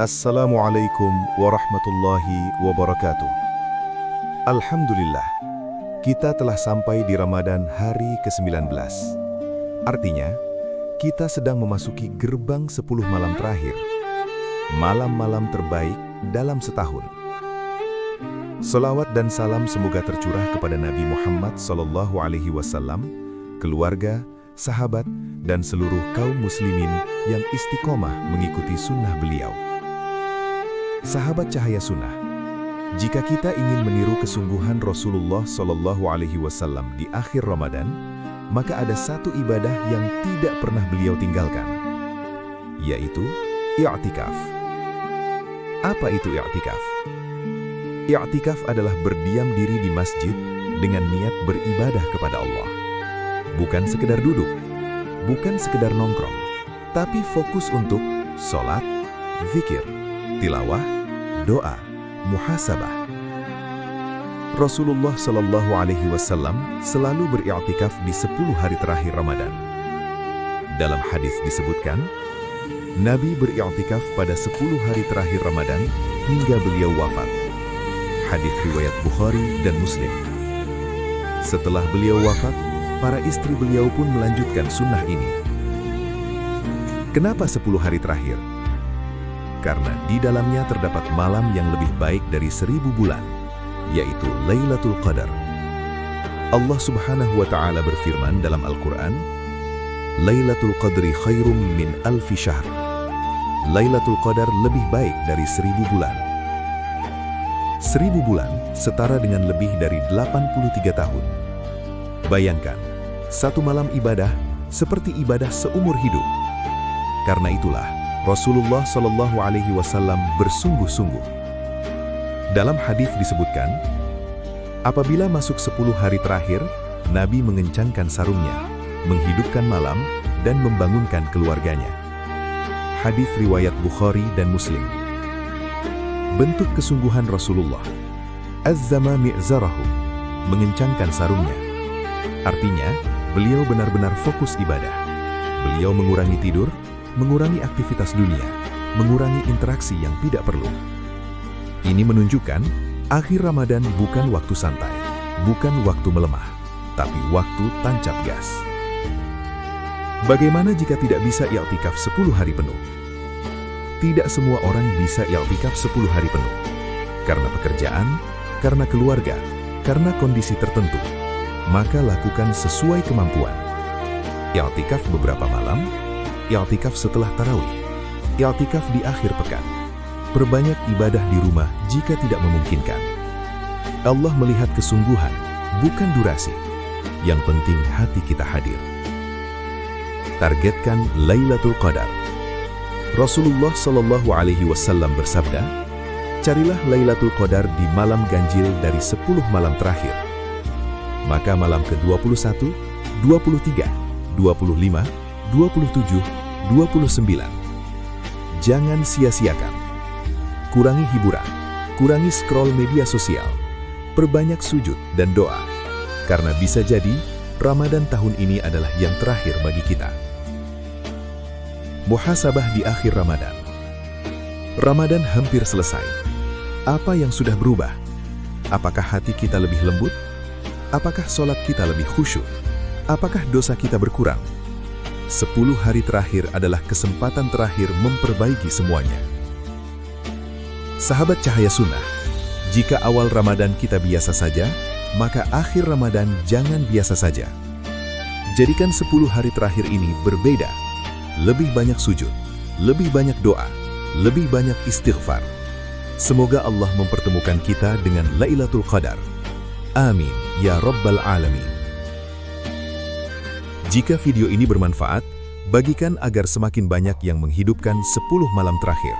Assalamualaikum warahmatullahi wabarakatuh. Alhamdulillah, kita telah sampai di Ramadan hari ke-19. Artinya, kita sedang memasuki gerbang 10 malam terakhir, malam-malam terbaik dalam setahun. Selawat dan salam semoga tercurah kepada Nabi Muhammad SAW, keluarga, sahabat, dan seluruh kaum muslimin yang istiqomah mengikuti sunnah beliau. Sahabat Cahaya Sunnah, jika kita ingin meniru kesungguhan Rasulullah SAW di akhir Ramadan, maka ada satu ibadah yang tidak pernah beliau tinggalkan, yaitu i'tikaf. Apa itu i'tikaf? I'tikaf adalah berdiam diri di masjid dengan niat beribadah kepada Allah. Bukan sekedar duduk, bukan sekedar nongkrong, tapi fokus untuk sholat, zikir, tilawah, doa, muhasabah. Rasulullah SAW selalu beriktikaf di 10 hari terakhir Ramadan. Dalam hadis disebutkan, Nabi beriktikaf pada 10 hari terakhir Ramadan hingga beliau wafat. Hadis riwayat Bukhari dan Muslim. Setelah beliau wafat, para istri beliau pun melanjutkan sunnah ini. Kenapa 10 hari terakhir? Karena di dalamnya terdapat malam yang lebih baik dari 1000 bulan, yaitu Lailatul Qadar. Allah Subhanahu wa Ta'ala berfirman dalam Al-Quran, Lailatul Qadri khairum min alfi syahr. Lailatul Qadar lebih baik dari 1000 bulan. 1000 bulan setara dengan lebih dari 83 tahun. Bayangkan, satu malam ibadah seperti ibadah seumur hidup. Karena itulah, Rasulullah SAW bersungguh-sungguh. Dalam hadis disebutkan, apabila masuk 10 hari terakhir, Nabi mengencangkan sarungnya, menghidupkan malam, dan membangunkan keluarganya. Hadis riwayat Bukhari dan Muslim. Bentuk kesungguhan Rasulullah, azzama mi'zarahu, mengencangkan sarungnya. Artinya, beliau benar-benar fokus ibadah. Beliau mengurangi tidur, mengurangi aktivitas dunia, mengurangi interaksi yang tidak perlu. Ini menunjukkan, akhir Ramadan bukan waktu santai, bukan waktu melemah, tapi waktu tancap gas. Bagaimana jika tidak bisa i'tikaf 10 hari penuh? Tidak semua orang bisa i'tikaf 10 hari penuh. Karena pekerjaan, karena keluarga, karena kondisi tertentu. Maka lakukan sesuai kemampuan. I'tikaf beberapa malam, i'tikaf setelah tarawih, i'tikaf di akhir pekan. Perbanyak ibadah di rumah jika tidak memungkinkan. Allah melihat kesungguhan, bukan durasi. Yang penting hati kita hadir. Targetkan Lailatul Qadar. Rasulullah SAW bersabda, carilah Lailatul Qadar di malam ganjil dari 10 malam terakhir. Maka malam ke-21, 23, 25, 27, 29. Jangan sia-siakan. Kurangi hiburan, kurangi scroll media sosial, perbanyak sujud dan doa. Karena bisa jadi, Ramadan tahun ini adalah yang terakhir bagi kita. Muhasabah di akhir Ramadan. Ramadan hampir selesai. Apa yang sudah berubah? Apakah hati kita lebih lembut? Apakah sholat kita lebih khusyuk? Apakah dosa kita berkurang? 10 hari terakhir adalah kesempatan terakhir memperbaiki semuanya. Sahabat Cahaya Sunnah, jika awal Ramadan kita biasa saja, maka akhir Ramadan jangan biasa saja. Jadikan 10 hari terakhir ini berbeda. Lebih banyak sujud, lebih banyak doa, lebih banyak istighfar. Semoga Allah mempertemukan kita dengan Lailatul Qadar. Amin, ya Rabbal Alamin. Jika video ini bermanfaat, bagikan agar semakin banyak yang menghidupkan 10 malam terakhir.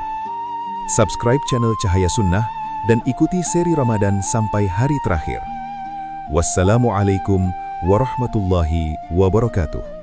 Subscribe channel Cahaya Sunnah dan ikuti seri Ramadan sampai hari terakhir. Wassalamualaikum warahmatullahi wabarakatuh.